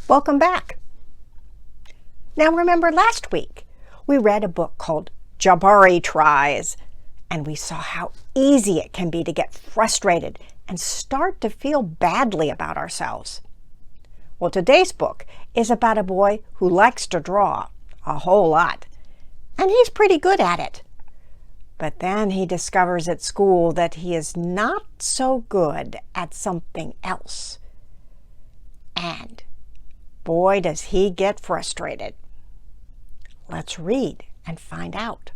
Welcome back. Now remember last week we read a book called Jabari Tries, and we saw how easy it can be to get frustrated and start to feel badly about ourselves. Well, today's book is about a boy who likes to draw a whole lot, and he's pretty good at it. But then he discovers at school that he is not so good at something else. And boy, does he get frustrated. Let's read and find out.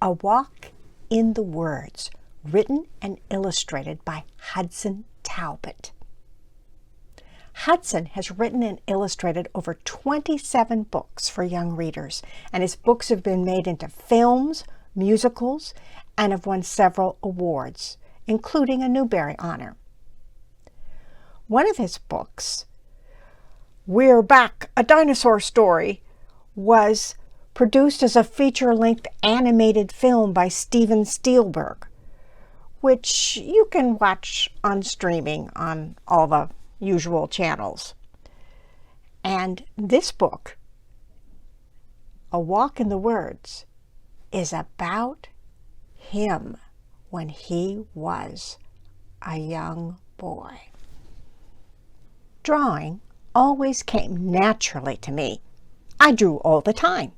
A Walk in the Words, written and illustrated by Hudson Talbot. Hudson has written and illustrated over 27 books for young readers, and his books have been made into films, musicals, and have won several awards, including a Newbery Honor. One of his books, We're Back, A Dinosaur Story, was produced as a feature-length animated film by Steven Spielberg, which you can watch on streaming on all the usual channels. And this book, A Walk in the Words, is about him when he was a young boy. Drawing always came naturally to me. I drew all the time.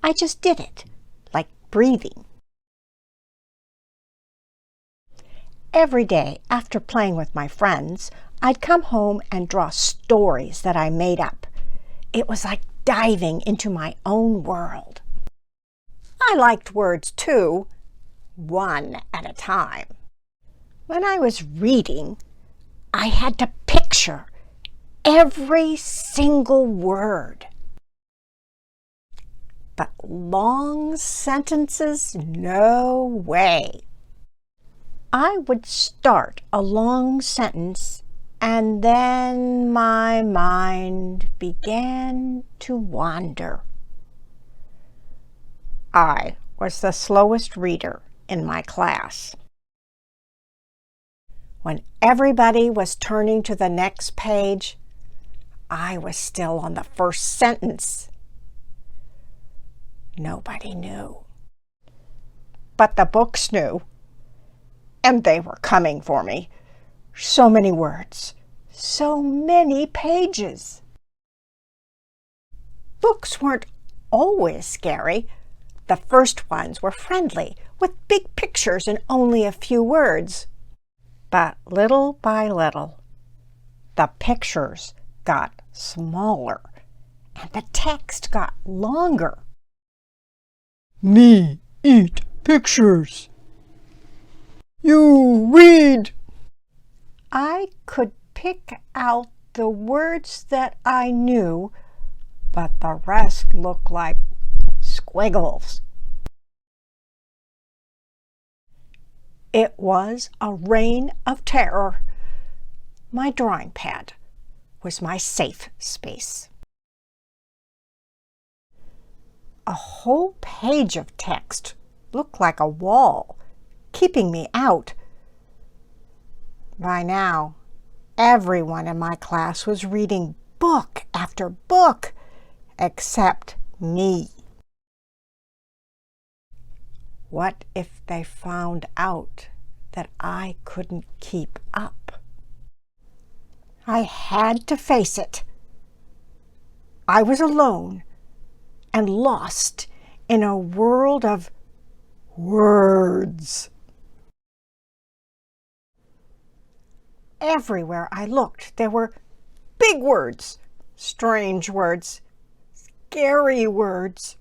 I just did it, like breathing. Every day after playing with my friends, I'd come home and draw stories that I made up. It was like diving into my own world. I liked words too, one at a time. When I was reading, I had to picture every single word. But long sentences, no way. I would start a long sentence and then my mind began to wander. I was the slowest reader in my class. When everybody was turning to the next page, I was still on the first sentence. Nobody knew. But the books knew, and they were coming for me. So many words, so many pages. Books weren't always scary. The first ones were friendly, with big pictures and only a few words. But little by little, the pictures got smaller and the text got longer. Me eat pictures. You read. I could pick out the words that I knew, but the rest looked like squiggles. It was a reign of terror. My drawing pad was my safe space. A whole page of text looked like a wall, keeping me out. By now, everyone in my class was reading book after book, except me. What if they found out that I couldn't keep up? I had to face it. I was alone and lost in a world of words. Everywhere I looked, there were big words, strange words, scary words.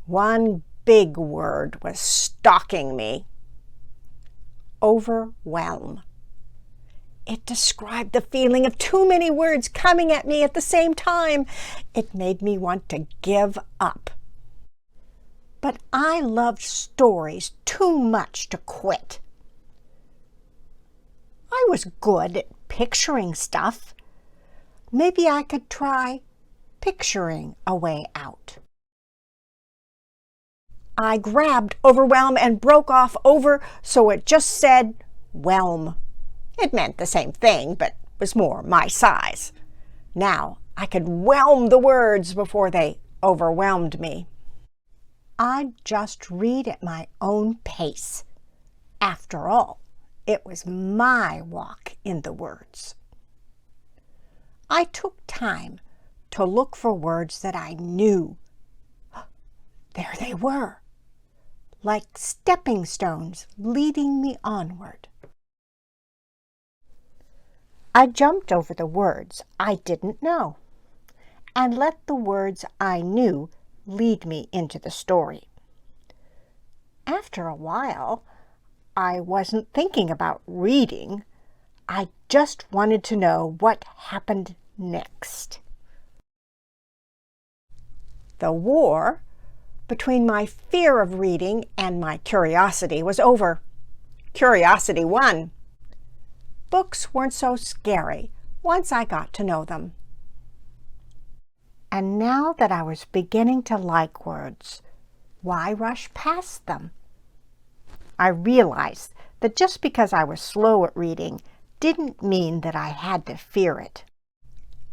One big word was stalking me. Overwhelm. It described the feeling of too many words coming at me at the same time. It made me want to give up. But I loved stories too much to quit. I was good at picturing stuff. Maybe I could try picturing a way out. I grabbed overwhelm and broke off over so it just said whelm. It meant the same thing, but was more my size. Now I could whelm the words before they overwhelmed me. I'd just read at my own pace. After all, it was my walk in the words. I took time to look for words that I knew. There they were, like stepping stones leading me onward. I jumped over the words I didn't know and let the words I knew lead me into the story. After a while, I wasn't thinking about reading. I just wanted to know what happened next. The war between my fear of reading and my curiosity was over. Curiosity won. Books weren't so scary once I got to know them. And now that I was beginning to like words, why rush past them? I realized that just because I was slow at reading didn't mean that I had to fear it.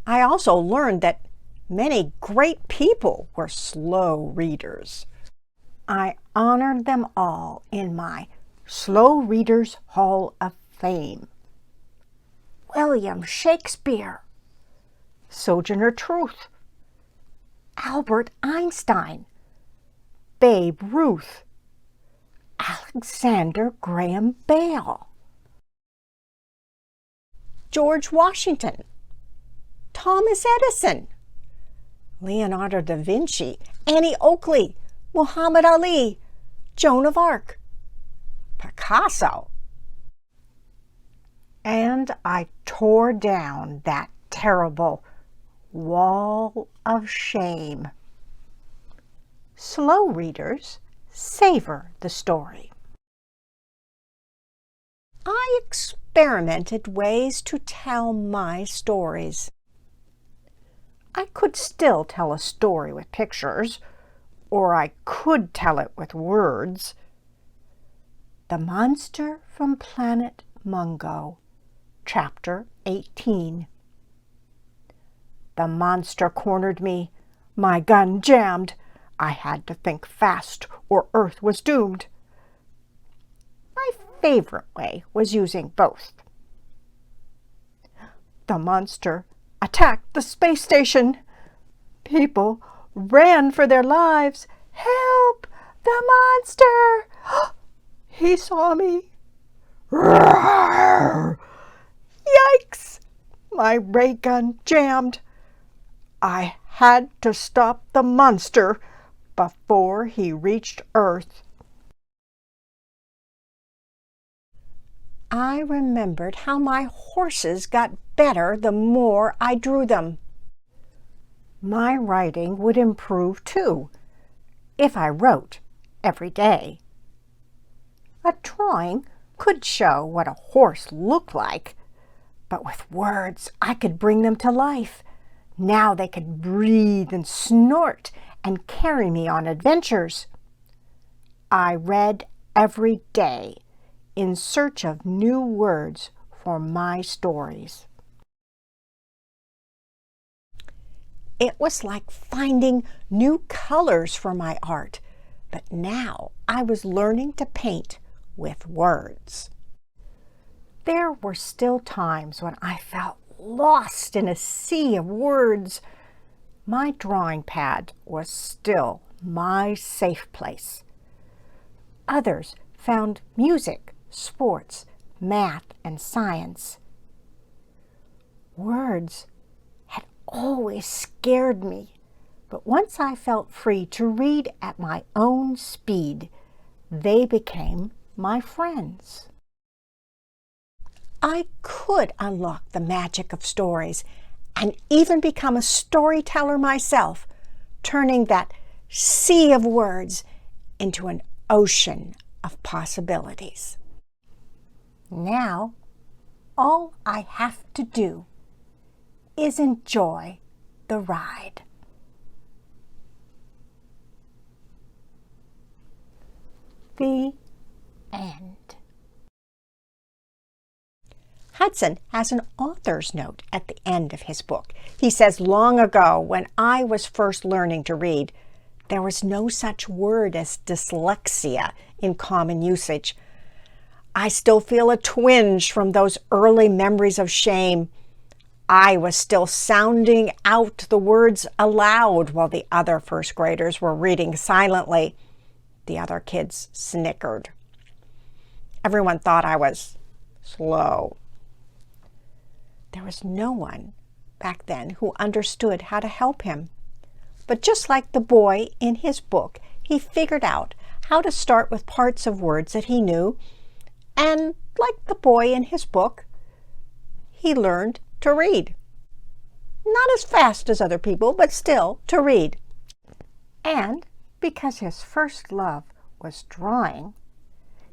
I also learned that many great people were slow readers. I honored them all in my Slow Readers Hall of Fame. William Shakespeare, Sojourner Truth, Albert Einstein, Babe Ruth, Alexander Graham Bell, George Washington, Thomas Edison, Leonardo da Vinci, Annie Oakley, Muhammad Ali, Joan of Arc, Picasso. And I tore down that terrible wall of shame. Slow readers savor the story. I experimented ways to tell my stories. I could still tell a story with pictures, or I could tell it with words. The Monster from Planet Mungo, Chapter 18. The monster cornered me. My gun jammed. I had to think fast or Earth was doomed. My favorite way was using both. The monster attacked the space station. People ran for their lives. Help! The monster! He saw me. Roar! Yikes! My ray gun jammed. I had to stop the monster before he reached Earth. I remembered how my horses got better the more I drew them. My writing would improve too, if I wrote every day. A drawing could show what a horse looked like, but with words I could bring them to life. Now they could breathe and snort and carry me on adventures. I read every day in search of new words for my stories. It was like finding new colors for my art, but now I was learning to paint with words. There were still times when I felt lost in a sea of words. My drawing pad was still my safe place. Others found music, sports, math, and science. Words had always scared me, but once I felt free to read at my own speed, they became my friends. I could unlock the magic of stories and even become a storyteller myself, turning that sea of words into an ocean of possibilities. Now, all I have to do is enjoy the ride. The end. Hudson has an author's note at the end of his book. He says, "Long ago, when I was first learning to read, there was no such word as dyslexia in common usage. I still feel a twinge from those early memories of shame. I was still sounding out the words aloud while the other first graders were reading silently. The other kids snickered. Everyone thought I was slow." There was no one back then who understood how to help him. But just like the boy in his book, he figured out how to start with parts of words that he knew, and like the boy in his book, he learned to read. Not as fast as other people, but still to read. And because his first love was drawing,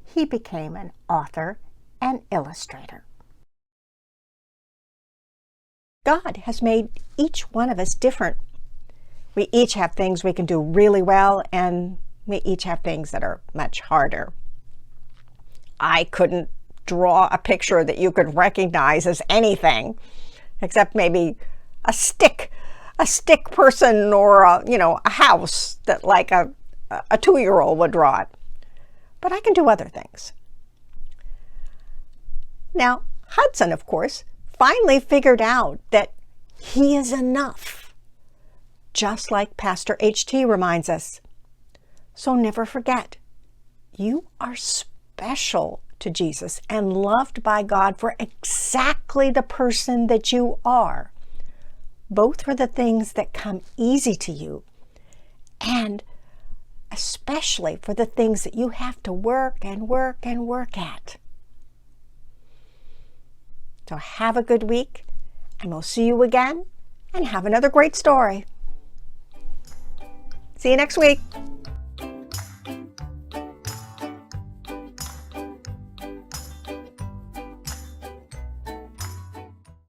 he became an author and illustrator. God has made each one of us different. We each have things we can do really well, and we each have things that are much harder. I couldn't draw a picture that you could recognize as anything, except maybe a stick person, or a house that like a 2-year-old would draw it. But I can do other things. Now, Hudson, of course, finally figured out that he is enough, just like Pastor H.T. reminds us. So never forget, you are special to Jesus and loved by God for exactly the person that you are, both for the things that come easy to you and especially for the things that you have to work and work and work at. So have a good week, and we'll see you again and have another great story. See you next week.